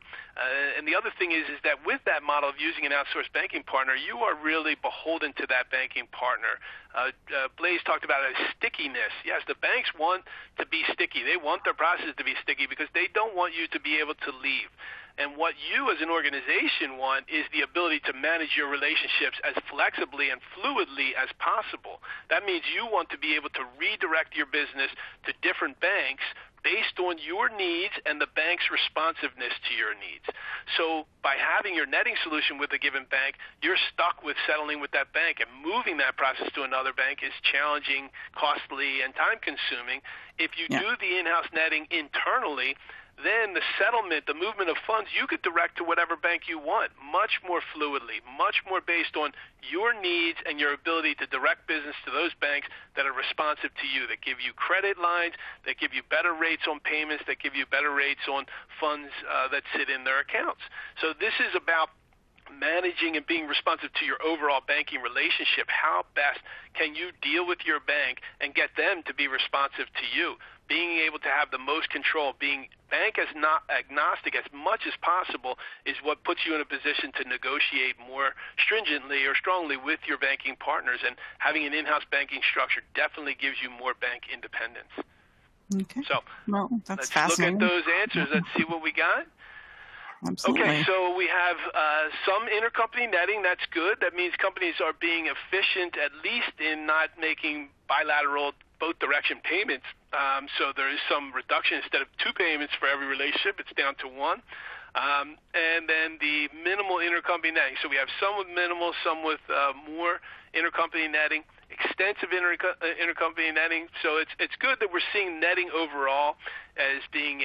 And the other thing is that with that model of using an outsourced banking partner, you are really beholden to that banking partner. Blaise talked about a stickiness. Yes, the banks want to be sticky. They want their process to be sticky because they don't want you to be able to leave. And what you as an organization want is the ability to manage your relationships as flexibly and fluidly as possible. That means you want to be able to redirect your business to different banks based on your needs and the bank's responsiveness to your needs. So by having your netting solution with a given bank, you're stuck with settling with that bank, and moving that process to another bank is challenging, costly, and time-consuming. If you do the in-house netting internally, then the settlement, the movement of funds, you could direct to whatever bank you want, much more fluidly, much more based on your needs and your ability to direct business to those banks that are responsive to you, that give you credit lines, that give you better rates on payments, that give you better rates on funds that sit in their accounts. So this is about managing and being responsive to your overall banking relationship. How best can you deal with your bank and get them to be responsive to you? Being able to have the most control, being bank as not agnostic as much as possible, is what puts you in a position to negotiate more stringently or strongly with your banking partners. And having an in-house banking structure definitely gives you more bank independence. Okay. So that's let's fascinating. look at those answers. Let's see what we got. Absolutely. Okay, so we have some intercompany netting. That's good. That means companies are being efficient, at least in not making bilateral both direction payments. So there is some reduction. Instead of 2 payments for every relationship, it's down to 1. And then the minimal intercompany netting. So we have some with minimal, some with more intercompany netting, extensive intercompany netting. So it's good that we're seeing netting overall as being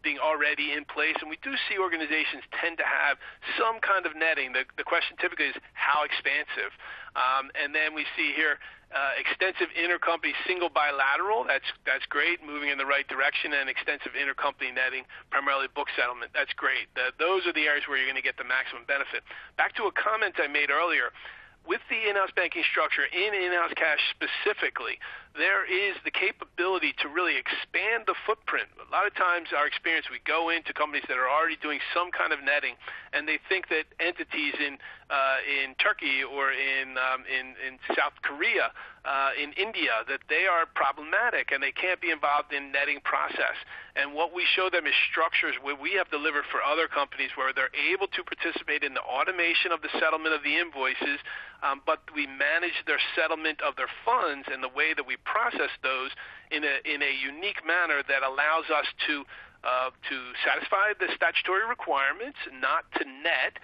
being already in place, and we do see organizations tend to have some kind of netting. The question typically is how expansive, and then we see here extensive intercompany single bilateral. That's great, moving in the right direction, and extensive intercompany netting, primarily book settlement. That's great. Those are the areas where you're going to get the maximum benefit. Back to a comment I made earlier. With the in-house banking structure, in in-house cash specifically, there is the capability to really expand the footprint. A lot of times our experience, we go into companies that are already doing some kind of netting, and they think that entities in Turkey or in South Korea, in India, that they are problematic and they can't be involved in netting process. And what we show them is structures where we have delivered for other companies where they're able to participate in the automation of the settlement of the invoices, but we manage their settlement of their funds and the way that we process those in a unique manner that allows us to satisfy the statutory requirements, not to net,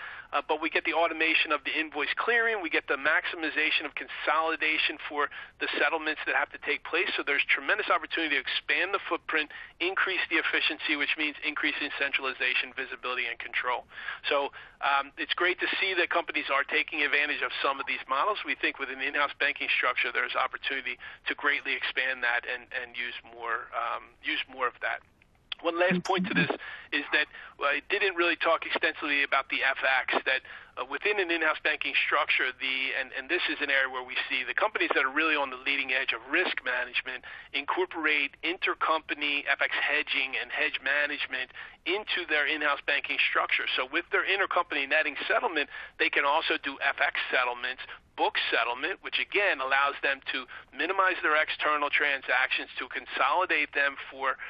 but we get the automation of the invoice clearing, we get the maximization of consolidation for the settlements that have to take place. So there's tremendous opportunity to expand the footprint, increase the efficiency, which means increasing centralization, visibility, and control. So it's great to see that companies are taking advantage of some of these models. We think with an in-house banking structure, there's opportunity to greatly expand that and use more of that. One last point to this is that I didn't really talk extensively about the FX, that within an in-house banking structure, and this is an area where we see the companies that are really on the leading edge of risk management incorporate intercompany FX hedging and hedge management into their in-house banking structure. So with their intercompany netting settlement, they can also do FX settlements, book settlement, which again allows them to minimize their external transactions, to consolidate them for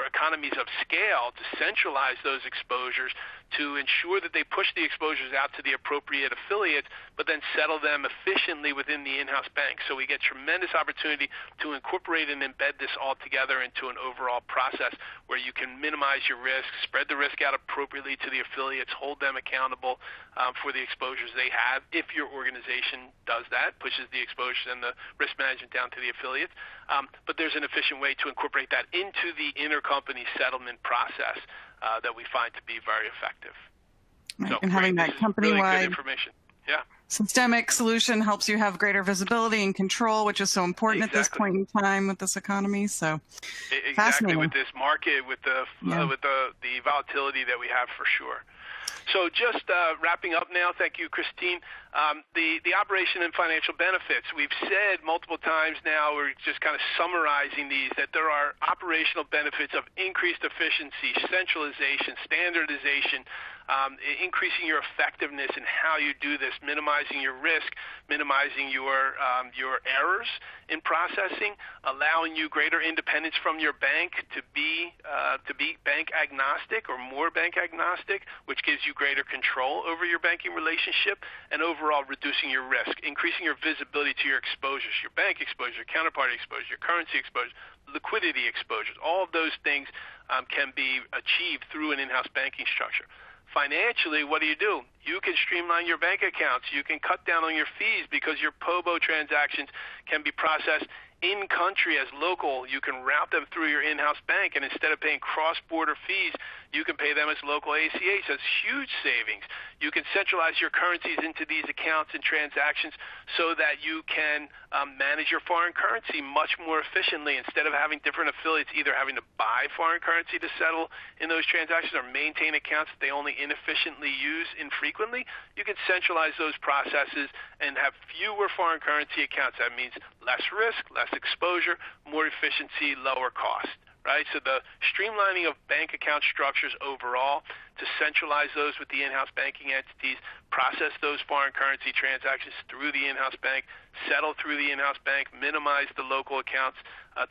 economies of scale, to centralize those exposures, to ensure that they push the exposures out to the appropriate affiliates, but then settle them efficiently within the in-house bank. So we get tremendous opportunity to incorporate and embed this all together into an overall process where you can minimize your risk, spread the risk out appropriately to the affiliates, hold them accountable for the exposures they have. If your organization does that, pushes the exposures and the risk management down to the affiliates. But there's an efficient way to incorporate that into the intercompany settlement process that we find to be very effective. Right. So and having that company-wide really good information. Yeah. Systemic solution helps you have greater visibility and control, which is so important at this point in time with this economy. So exactly, with this market, with the volatility that we have, for sure. So just wrapping up now, thank you, Christine. The operation and financial benefits, we've said multiple times now, we're just kind of summarizing these, that there are operational benefits of increased efficiency, centralization, standardization, increasing your effectiveness in how you do this, minimizing your risk, minimizing your errors in processing, allowing you greater independence from your bank to be bank agnostic or more bank agnostic, which gives you greater control over your banking relationship, and overall reducing your risk, increasing your visibility to your exposures, your bank exposure, counterparty exposure, your currency exposure, liquidity exposures. All of those things can be achieved through an in-house banking structure. Financially, what do? You can streamline your bank accounts. You can cut down on your fees because your POBO transactions can be processed in country as local. You can route them through your in-house bank, and instead of paying cross-border fees, you can pay them as local ACH. That's huge savings. You can centralize your currencies into these accounts and transactions so that you can manage your foreign currency much more efficiently, instead of having different affiliates either having to buy foreign currency to settle in those transactions or maintain accounts that they only inefficiently use infrequently. You can centralize those processes and have fewer foreign currency accounts. That means less risk, less exposure, more efficiency, lower cost. Right? So the streamlining of bank account structures overall, to centralize those with the in-house banking entities, process those foreign currency transactions through the in-house bank, settle through the in-house bank, minimize the local accounts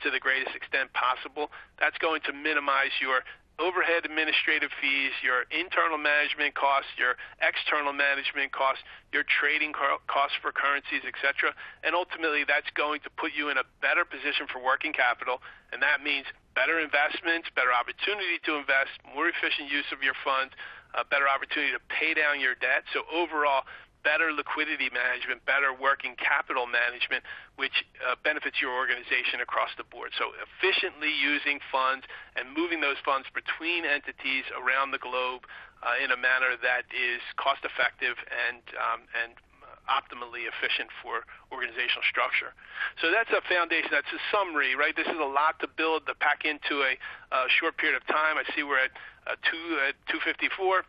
to the greatest extent possible. That's going to minimize your overhead administrative fees, your internal management costs, your external management costs, your trading costs for currencies, etc. And ultimately, that's going to put you in a better position for working capital, and that means better investments, better opportunity to invest, more efficient use of your funds, a better opportunity to pay down your debt. So overall, better liquidity management, better working capital management, which benefits your organization across the board. So efficiently using funds and moving those funds between entities around the globe in a manner that is cost effective and optimally efficient for organizational structure. So that's a foundation. That's a summary, right? This is a lot to build, to pack into a short period of time. I see we're at 2:54.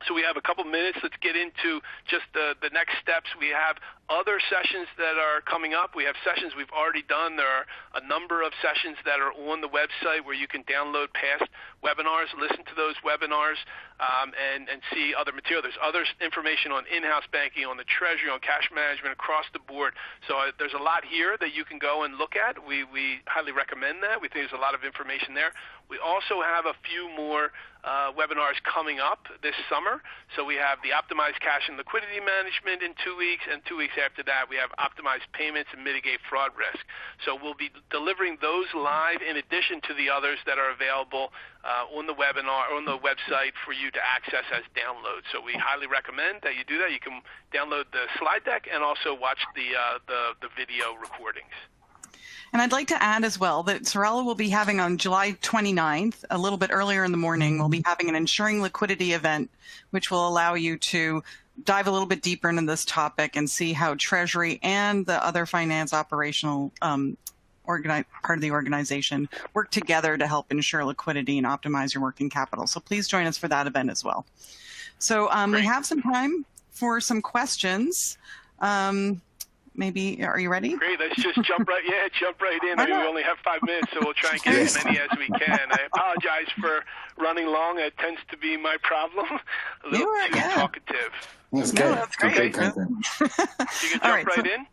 So we have a couple minutes. Let's get into just the next steps. We have other sessions that are coming up. We have sessions we've already done. There are a number of sessions that are on the website where you can download past webinars, listen to those webinars, and see other material. There's other information on in-house banking, on the Treasury, on cash management across the board. So there's a lot here that you can go and look at. We highly recommend that. We think there's a lot of information there. We also have a few more webinars coming up this summer. So we have the Optimized Cash and Liquidity Management in 2 weeks, and 2 weeks after that we have Optimized Payments and Mitigate Fraud Risk. So we'll be delivering those live in addition to the others that are available on the webinar, on the website for you to access as downloads. So we highly recommend that you do that. You can download the slide deck and also watch the video recordings. And I'd like to add as well that Serrala will be having on July 29th, a little bit earlier in the morning, we'll be having an Ensuring Liquidity event, which will allow you to dive a little bit deeper into this topic and see how Treasury and the other finance operational part of the organization work together to help ensure liquidity and optimize your working capital. So please join us for that event as well. So we have some time for some questions. Maybe, are you ready? Great, let's just jump right in. I mean, we only have 5 minutes, so we'll try and get as many as we can. I apologize for running long. It tends to be my problem. A little too talkative. That's good. That's great. You can jump right in?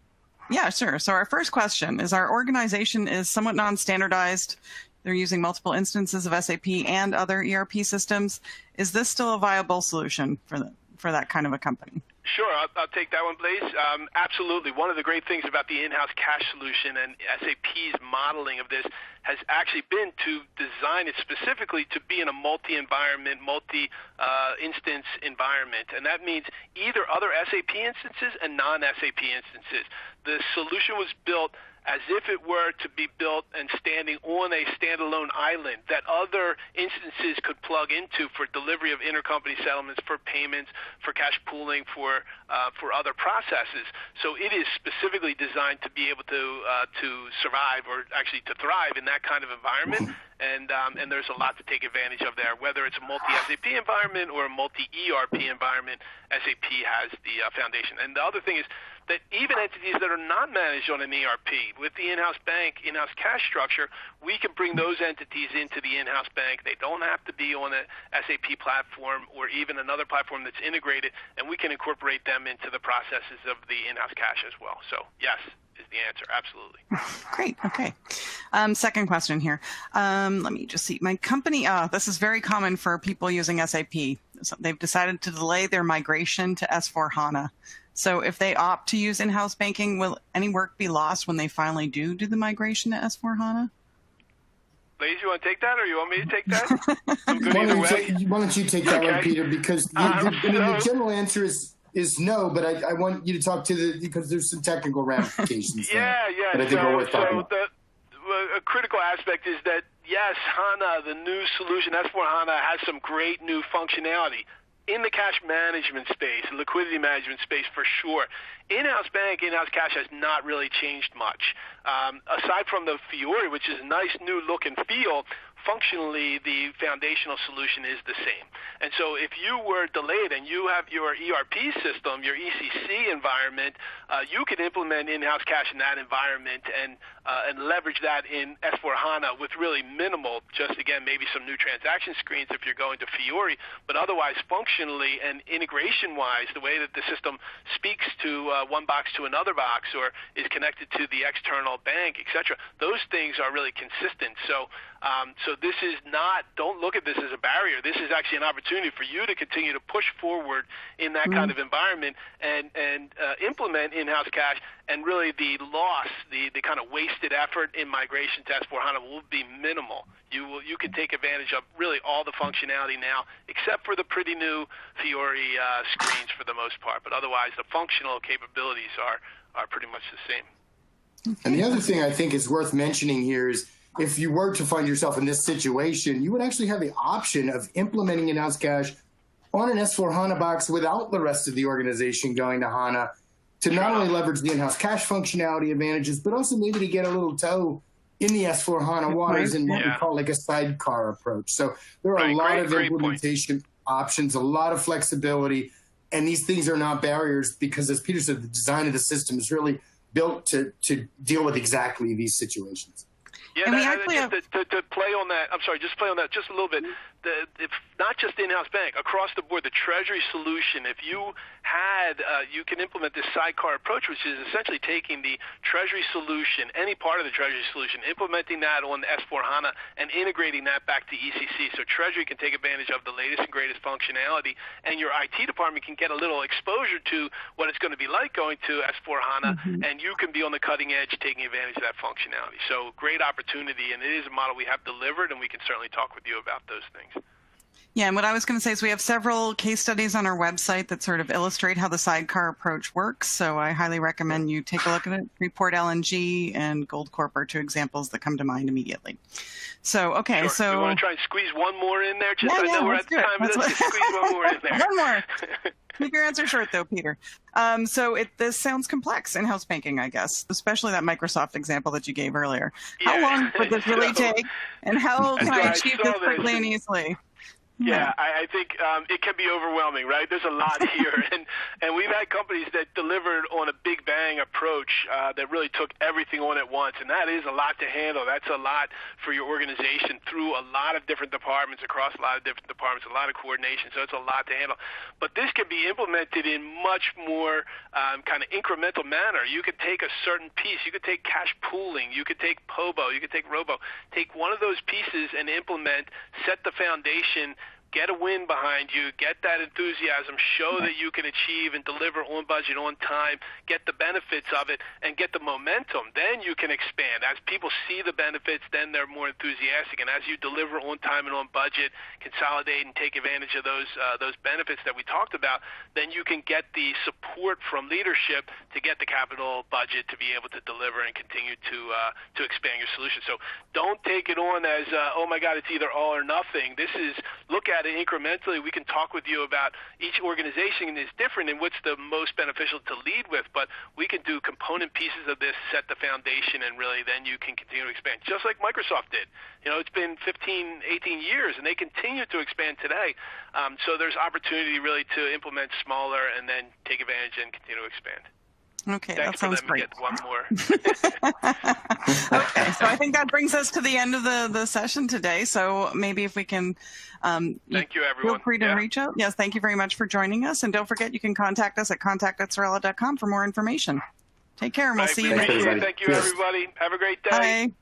Yeah, sure. So our first question is, our organization is somewhat non-standardized. They're using multiple instances of SAP and other ERP systems. Is this still a viable solution for that kind of a company? Sure, I'll take that one, Blaise. Absolutely. One of the great things about the in-house cash solution and SAP's modeling of this has actually been to design it specifically to be in a multi-environment, multi-instance environment. And that means either other SAP instances and non-SAP instances. The solution was built as if it were to be built and standing on a standalone island that other instances could plug into for delivery of intercompany settlements, for payments, for cash pooling, for other processes. So it is specifically designed to be able to survive, or actually to thrive in that kind of environment. And there's a lot to take advantage of there. Whether it's a multi-SAP environment or a multi-ERP environment, SAP has the foundation. And the other thing is that even entities that are not managed on an ERP, with the in-house bank, in-house cash structure, we can bring those entities into the in-house bank. They don't have to be on a SAP platform or even another platform that's integrated, and we can incorporate them into the processes of the in-house cash as well. So yes is the answer, absolutely. Great, okay. Second question here. Let me just see. My company, this is very common for people using SAP. So they've decided to delay their migration to S4HANA. So if they opt to use in-house banking, will any work be lost when they finally do the migration to S4HANA? Blaise, you want to take that, or you want me to take that? I'm good either way. Why don't you take that one, Peter? Because the general answer is no, but I want you to talk to because there's some technical ramifications. Yeah. But I think are worth talking about. A critical aspect is that, yes, HANA, the new solution, S4HANA, has some great new functionality in the cash management space, liquidity management space for sure. In-house bank, in-house cash has not really changed much. Aside from the Fiori, which is a nice new look and feel, functionally the foundational solution is the same. And so if you were delayed and you have your ERP system, your ECC environment, you could implement in-house cash in that environment and leverage that in S4HANA with really minimal, just again, maybe some new transaction screens if you're going to Fiori, but otherwise functionally and integration-wise, the way that the system speaks to one box to another box or is connected to the external bank, etc., those things are really consistent. So this is not, don't look at this as a barrier. This is actually an opportunity for you to continue to push forward in that kind of environment and implement in-house cash, and really the loss, the kind of wasted effort in migration to S4HANA will be minimal. You can take advantage of really all the functionality now, except for the pretty new Fiori screens for the most part. But otherwise, the functional capabilities are pretty much the same. And the other thing I think is worth mentioning here is, if you were to find yourself in this situation, you would actually have the option of implementing in-house cash on an S4HANA box without the rest of the organization going to HANA, to not only leverage the in-house cash functionality advantages, but also maybe to get a little toe in the S4HANA waters in what we call like a sidecar approach. So there are a lot of implementation options, a lot of flexibility. And these things are not barriers because, as Peter said, the design of the system is really built to deal with exactly these situations. Yeah, and we actually have to play on that. I'm sorry, just play on that just a little bit. If not just in-house bank, across the board, the Treasury solution. If you had, you can implement this sidecar approach, which is essentially taking the Treasury solution, any part of the Treasury solution, implementing that on S/4HANA, and integrating that back to ECC. So Treasury can take advantage of the latest and greatest functionality, and your IT department can get a little exposure to what it's going to be like going to S/4HANA, and you can be on the cutting edge taking advantage of that functionality. So great opportunity, and it is a model we have delivered, and we can certainly talk with you about those things. Yeah, and what I was going to say is we have several case studies on our website that sort of illustrate how the sidecar approach works. So I highly recommend you take a look at it. Report LNG and Goldcorp are two examples that come to mind immediately. So, okay, sure. So you want to try and squeeze one more in there? Just yeah, I know we're at the time, but let's just squeeze one more in there. One more. Keep your answer short, though, Peter. So this sounds complex, in-house banking, I guess, especially that Microsoft example that you gave earlier. How long would this really take, and how can I achieve this quickly and easily? Yeah, I think it can be overwhelming, right? There's a lot here, and we've had companies that delivered on a big bang approach that really took everything on at once, and that is a lot to handle. That's a lot for your organization through a lot of different departments, across a lot of different departments, a lot of coordination, so it's a lot to handle. But this can be implemented in much more kind of incremental manner. You could take a certain piece. You could take cash pooling. You could take POBO. You could take ROBO. Take one of those pieces and implement, set the foundation, get a win behind you, get that enthusiasm, show that you can achieve and deliver on budget, on time, get the benefits of it, and get the momentum. Then you can expand. As people see the benefits, then they're more enthusiastic. And as you deliver on time and on budget, consolidate and take advantage of those benefits that we talked about, then you can get the support from leadership to get the capital budget to be able to deliver and continue to expand your solution. So don't take it on as, oh my God, it's either all or nothing. This is, look at it incrementally. We can talk with you about each organization is different and what's the most beneficial to lead with, but we can do component pieces of this, set the foundation, and really then you can continue to expand, just like Microsoft did. You know, it's been 15, 18 years, and they continue to expand today. So there's opportunity really to implement smaller and then take advantage and continue to expand. Okay, Thanks that sounds great. Get one more. Okay, so I think that brings us to the end of the session today. So maybe if we can, thank you, everyone. Feel free to reach out. Yes, thank you very much for joining us. And don't forget, you can contact us at contact@serrala.com for more information. Take care, and we'll see you next week. Thank you, everybody. Have a great day. Bye.